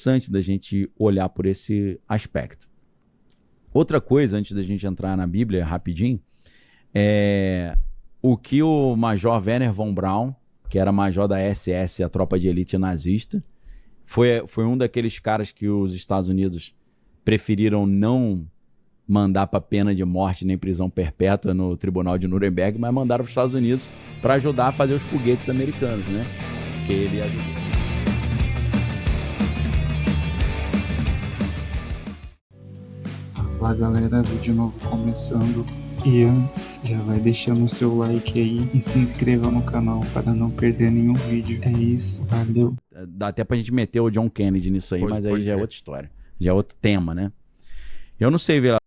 Interessante da gente olhar por esse aspecto. Outra coisa, antes da gente entrar na Bíblia rapidinho, é o que o Major Wernher von Braun, que era major da SS, a tropa de elite nazista, foi um daqueles caras que os Estados Unidos preferiram não mandar para pena de morte nem prisão perpétua no Tribunal de Nuremberg, mas mandaram para os Estados Unidos para ajudar a fazer os foguetes americanos, né? Que ele ajudou. Fala galera, vídeo novo começando. E antes, já vai deixando o seu like aí e se inscreva no canal para não perder nenhum vídeo. É isso, valeu. Dá até pra gente meter o John Kennedy nisso aí, mas aí já é outra história. Já é outro tema, né? Eu não sei, Vila,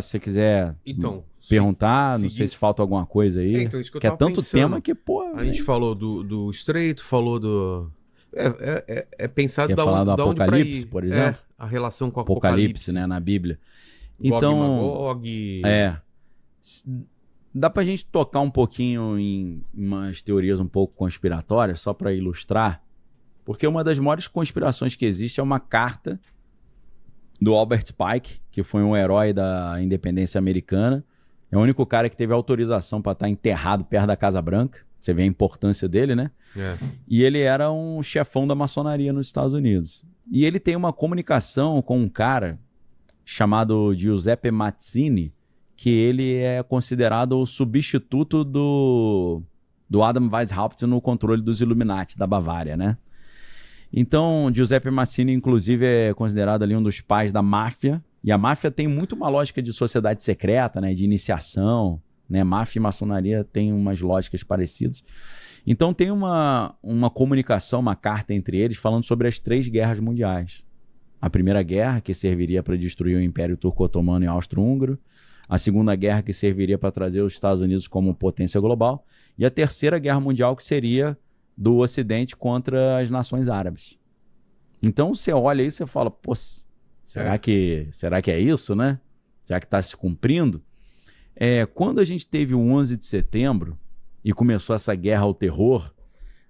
se você quiser perguntar, não sei se falta alguma coisa aí. Então, isso que eu é tava tanto pensando. tema que, pô... A gente falou do Estreito, falou do... pensado Quer da falar onde, do da onde pra Apocalipse, ir. por exemplo? A relação com o Apocalipse, né, na Bíblia. Gog Então, Magog. dá pra gente tocar um pouquinho em umas teorias um pouco conspiratórias, só para ilustrar, porque uma das maiores conspirações que existe é uma carta do Albert Pike, que foi um herói da independência americana. É o único cara que teve autorização para estar enterrado perto da Casa Branca. Você vê a importância dele, né? E ele era um chefão da maçonaria nos Estados Unidos. E ele tem uma comunicação com um cara chamado Giuseppe Mazzini, que ele é considerado o substituto do Adam Weishaupt no controle dos Illuminati da Bavária, né? Então, Giuseppe Mazzini, inclusive, é considerado ali um dos pais da máfia. E a máfia tem muito uma lógica de sociedade secreta, né? De iniciação, né? Máfia e maçonaria tem umas lógicas parecidas. Então tem uma comunicação, uma carta entre eles falando sobre as 3 guerras mundiais. A Primeira Guerra, que serviria para destruir o Império Turco-Otomano e Austro-Húngaro. A Segunda Guerra, que serviria para trazer os Estados Unidos como potência global. E a Terceira Guerra Mundial, que seria do Ocidente contra as nações árabes. Então você olha aí e você fala, pô, será que é isso, né? Será que está se cumprindo? Quando a gente teve o 11 de setembro e começou essa guerra ao terror,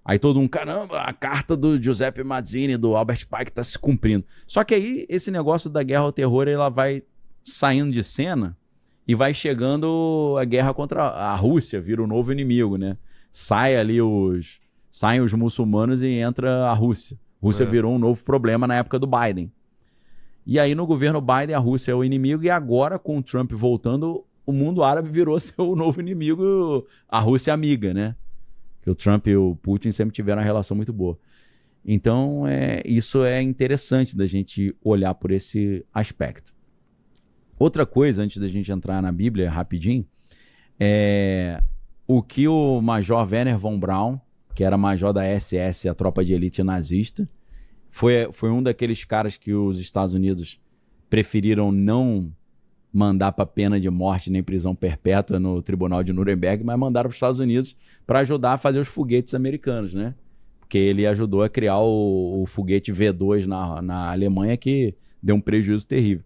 aí todo mundo, caramba, a carta do Giuseppe Mazzini, do Albert Pike está se cumprindo. Só que aí esse negócio da guerra ao terror, ela vai saindo de cena e vai chegando a guerra contra a Rússia, vira o novo inimigo, né? Saem os muçulmanos e entra a Rússia. A Rússia virou um novo problema na época do Biden. E aí no governo Biden a Rússia é o inimigo e agora com o Trump voltando, o mundo árabe virou seu novo inimigo, a Rússia amiga, né? Que o Trump e o Putin sempre tiveram uma relação muito boa. Então, isso é interessante da gente olhar por esse aspecto. Outra coisa, antes da gente entrar na Bíblia rapidinho, é o que o Major Wernher von Braun, que era major da SS, a tropa de elite nazista, foi um daqueles caras que os Estados Unidos preferiram não mandar para pena de morte nem prisão perpétua no Tribunal de Nuremberg, mas mandaram para os Estados Unidos para ajudar a fazer os foguetes americanos, né? Porque ele ajudou a criar o foguete V2 na Alemanha, que deu um prejuízo terrível.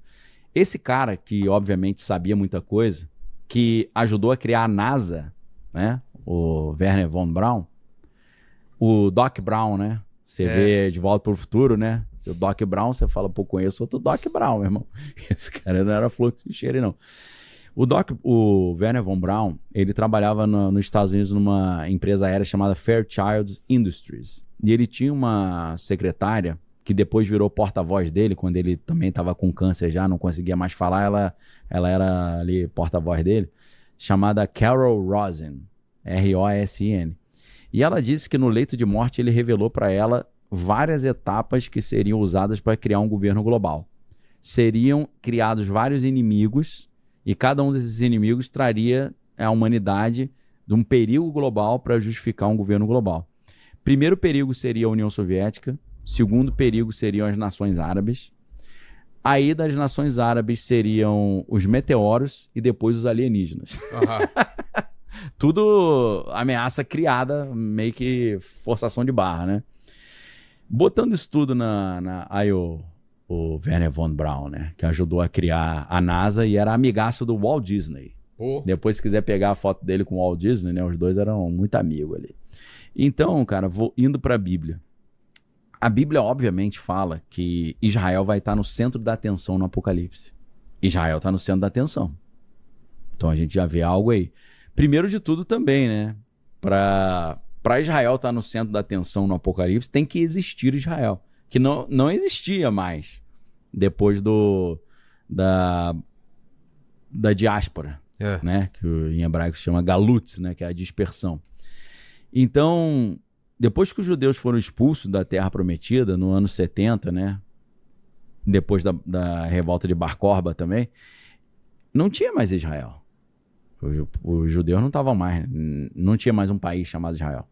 Esse cara, que obviamente sabia muita coisa, que ajudou a criar a NASA, né? O Wernher von Braun, o Doc Brown, né? Você vê De Volta para o Futuro, né? Seu Doc Brown, você fala, pô, conheço outro Doc Brown, meu irmão. Esse cara não era flor que se cheire, não. O Wernher von Braun, ele trabalhava nos Estados Unidos numa empresa aérea chamada Fairchild Industries. E ele tinha uma secretária que depois virou porta-voz dele, quando ele também estava com câncer já, não conseguia mais falar, ela era ali porta-voz dele, chamada Carol Rosin, R-O-S-I-N. E ela disse que no leito de morte ele revelou para ela várias etapas que seriam usadas para criar um governo global. Seriam criados vários inimigos e cada um desses inimigos traria à humanidade de um perigo global para justificar um governo global. Primeiro perigo seria a União Soviética, segundo perigo seriam as nações árabes. Aí das nações árabes seriam os meteoros e depois os alienígenas. Tudo ameaça criada, meio que forçação de barra, né? Botando isso tudo aí o Wernher von Braun, né? Que ajudou a criar a NASA e era amigaço do Walt Disney. Depois, se quiser pegar a foto dele com o Walt Disney, né? Os dois eram muito amigos ali. Então, cara, indo para a Bíblia. A Bíblia obviamente fala que Israel vai estar no centro da atenção no Apocalipse. Israel está no centro da atenção. Então a gente já vê algo aí. Primeiro de tudo também, né? Para Israel estar no centro da atenção no Apocalipse, tem que existir Israel. Que não existia mais depois da diáspora, né? Que em hebraico se chama galut, né? Que é a dispersão. Então, depois que os judeus foram expulsos da Terra Prometida, no ano 70, né? Depois da revolta de Bar Korba também, não tinha mais Israel. Os judeus não estavam mais, não tinha mais um país chamado Israel.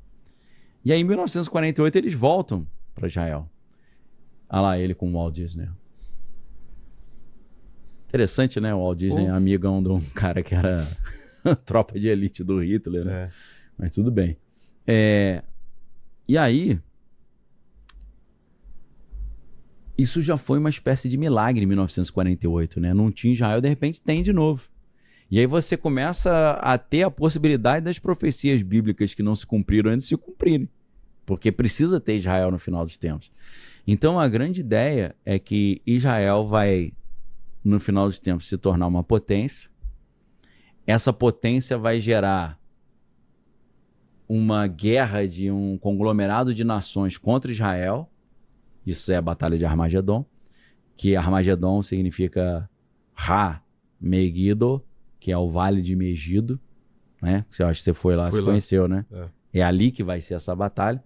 E aí, em 1948, eles voltam para Israel. Olha lá ele com o Walt Disney. Interessante, né? O Walt Disney é amigão de um cara que era tropa de elite do Hitler, né? Mas tudo bem. E aí, isso já foi uma espécie de milagre em 1948, né? Não tinha Israel, de repente tem de novo. E aí você começa a ter a possibilidade das profecias bíblicas que não se cumpriram antes de se cumprirem. Porque precisa ter Israel no final dos tempos. Então a grande ideia é que Israel vai, no final dos tempos, se tornar uma potência. Essa potência vai gerar uma guerra de um conglomerado de nações contra Israel. Isso é a Batalha de Armagedon, que Armagedon significa Megiddo, que é o Vale de Megido, né? Eu acho que você foi lá, conheceu, né? É ali que vai ser essa batalha.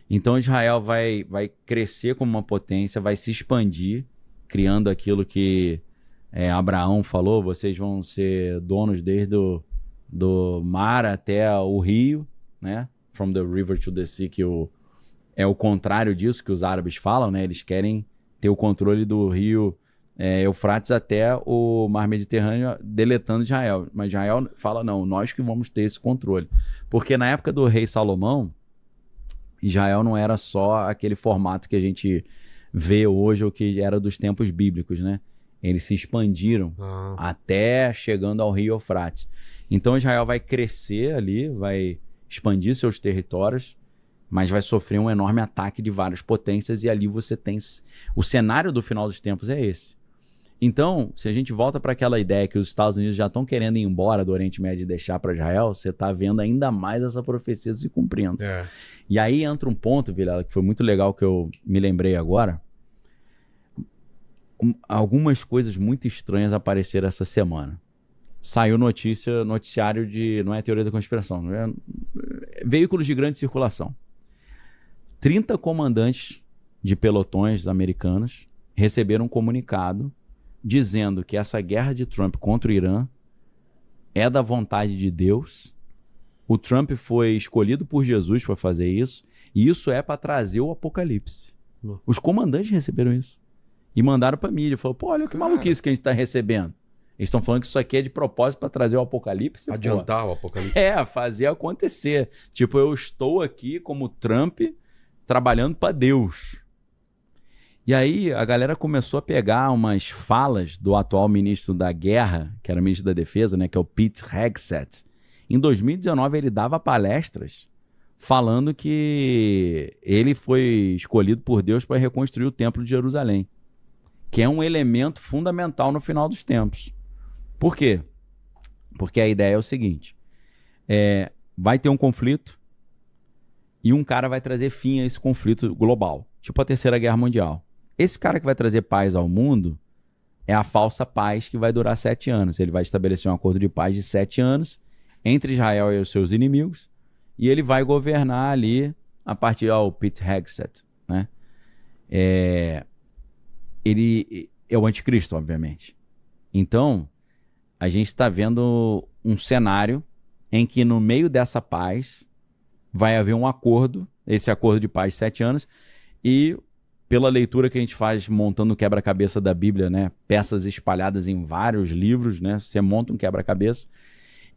Então Israel vai crescer como uma potência, vai se expandir, criando aquilo que Abraão falou, vocês vão ser donos desde do mar até o rio, né? From the river to the sea, que é o contrário disso que os árabes falam, né? Eles querem ter o controle do rio Eufrates até o mar Mediterrâneo, deletando Israel. Mas Israel fala, não, nós que vamos ter esse controle. Porque na época do rei Salomão, Israel não era só aquele formato que a gente vê hoje, ou que era dos tempos bíblicos, né? Eles se expandiram até chegando ao rio Eufrates. Então Israel vai crescer ali, vai expandir seus territórios, mas vai sofrer um enorme ataque de várias potências, e ali você tem... O cenário do final dos tempos é esse. Então, se a gente volta para aquela ideia que os Estados Unidos já estão querendo ir embora do Oriente Médio e deixar para Israel, você está vendo ainda mais essa profecia se cumprindo. E aí entra um ponto, Vilela, que foi muito legal, que eu me lembrei agora. Algumas coisas muito estranhas apareceram essa semana. Saiu noticiário de... Não é teoria da conspiração, veículos de grande circulação. 30 comandantes de pelotões americanos receberam um comunicado dizendo que essa guerra de Trump contra o Irã é da vontade de Deus. O Trump foi escolhido por Jesus para fazer isso, e isso é para trazer o apocalipse. Os comandantes receberam isso e mandaram para a mídia. Falaram, pô, olha que maluquice que a gente está recebendo. Eles estão falando que isso aqui é de propósito para trazer o apocalipse. Adiantar o apocalipse. Fazer acontecer. Tipo, eu estou aqui como Trump trabalhando para Deus. E aí a galera começou a pegar umas falas do atual ministro da Guerra, que era o ministro da Defesa, né, que é o Pete Hegseth. Em 2019 ele dava palestras falando que ele foi escolhido por Deus para reconstruir o Templo de Jerusalém, que é um elemento fundamental no final dos tempos. Por quê? Porque a ideia é o seguinte, vai ter um conflito e um cara vai trazer fim a esse conflito global, tipo a Terceira Guerra Mundial. Esse cara que vai trazer paz ao mundo é a falsa paz, que vai durar 7 anos. Ele vai estabelecer um acordo de paz de 7 anos entre Israel e os seus inimigos, e ele vai governar ali a partir do Pete Hegseth, né? Ele é o anticristo, obviamente. Então, a gente está vendo um cenário em que no meio dessa paz vai haver um acordo, esse acordo de paz de 7 anos, e pela leitura que a gente faz montando o quebra-cabeça da Bíblia, né? Peças espalhadas em vários livros, né? Você monta um quebra-cabeça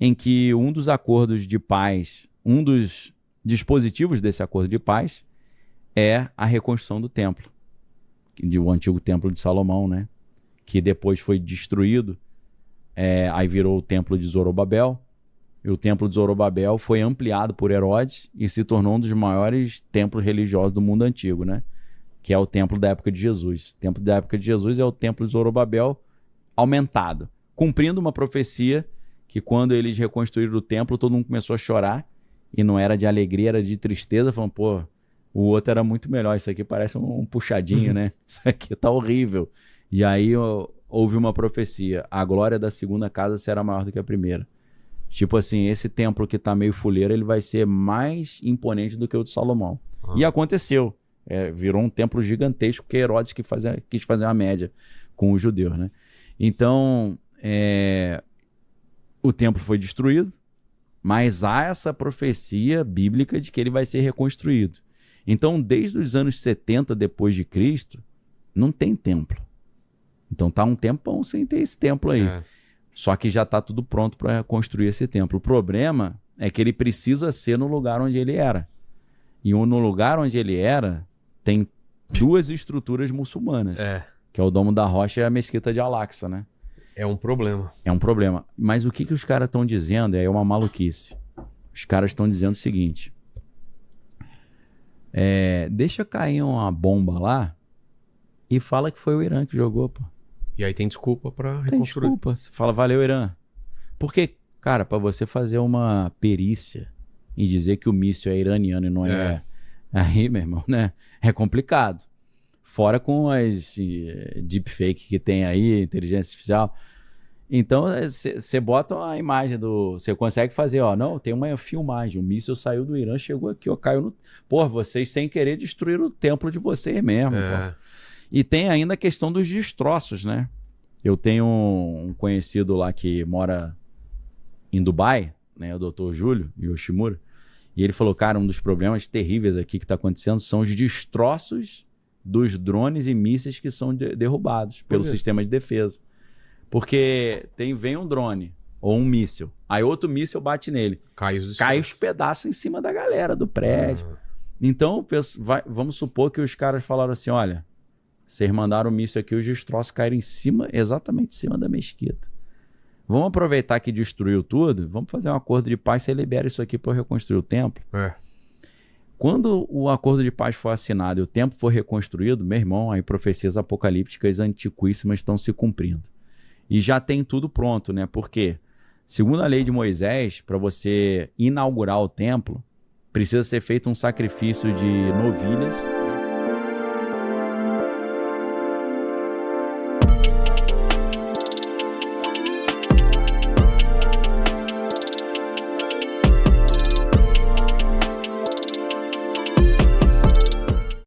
em que um dos acordos de paz, um dos dispositivos desse acordo de paz é a reconstrução do templo, do antigo templo de Salomão, né? Que depois foi destruído, aí virou o templo de Zorobabel, e o templo de Zorobabel foi ampliado por Herodes e se tornou um dos maiores templos religiosos do mundo antigo, né? que é o templo da época de Jesus. O templo da época de Jesus é o templo de Zorobabel aumentado, cumprindo uma profecia que quando eles reconstruíram o templo, todo mundo começou a chorar, e não era de alegria, era de tristeza, falando, pô, o outro era muito melhor, isso aqui parece um puxadinho, né? Isso aqui tá horrível. E aí houve uma profecia, a glória da segunda casa será maior do que a primeira. Tipo assim, esse templo que tá meio fuleiro, ele vai ser mais imponente do que o de Salomão. E aconteceu. Virou um templo gigantesco que Herodes quis fazer uma média com os judeus, né? Então, o templo foi destruído, mas há essa profecia bíblica de que ele vai ser reconstruído. Então, desde os anos 70 depois de Cristo, não tem templo. Então tá um tempão sem ter esse templo aí. Só que já está tudo pronto para construir esse templo. O problema é que ele precisa ser no lugar onde ele era. E no lugar onde ele era, tem 2 estruturas muçulmanas. Que é o Domo da Rocha e a Mesquita de Al-Aqsa, né? É um problema. É um problema. Mas o que os caras estão dizendo é uma maluquice. Os caras estão dizendo o seguinte. Deixa cair uma bomba lá e fala que foi o Irã que jogou, pô. E aí tem desculpa pra Tem reconstruir. desculpa. Você fala, valeu, Irã. Porque, cara, pra você fazer uma perícia e dizer que o míssil é iraniano e não é... Aí, meu irmão, né? É complicado. Fora com as deepfake que tem aí, inteligência artificial. Então, você bota a imagem do... Você consegue fazer, ó, não, tem uma filmagem. O míssil saiu do Irã, chegou aqui, ó, caiu no... Pô, vocês sem querer destruíram o templo de vocês mesmo, pô. E tem ainda a questão dos destroços, né? Eu tenho um conhecido lá que mora em Dubai, né? O Dr. Júlio Yoshimura. E ele falou, cara, um dos problemas terríveis aqui que está acontecendo são os destroços dos drones e mísseis que são derrubados pelo sistema de defesa. Porque vem um drone ou um míssil, aí outro míssil bate nele. Cai os pedaços em cima da galera do prédio. Então, vamos supor que os caras falaram assim, olha, vocês mandaram o míssil aqui, os destroços caíram exatamente em cima da mesquita. Vamos aproveitar que destruiu tudo, vamos fazer um acordo de paz, você libera isso aqui para reconstruir o templo. Quando o acordo de paz for assinado e o templo for reconstruído, meu irmão, aí profecias apocalípticas antiquíssimas estão se cumprindo. E já tem tudo pronto, né? Porque, segundo a lei de Moisés, para você inaugurar o templo, precisa ser feito um sacrifício de novilhas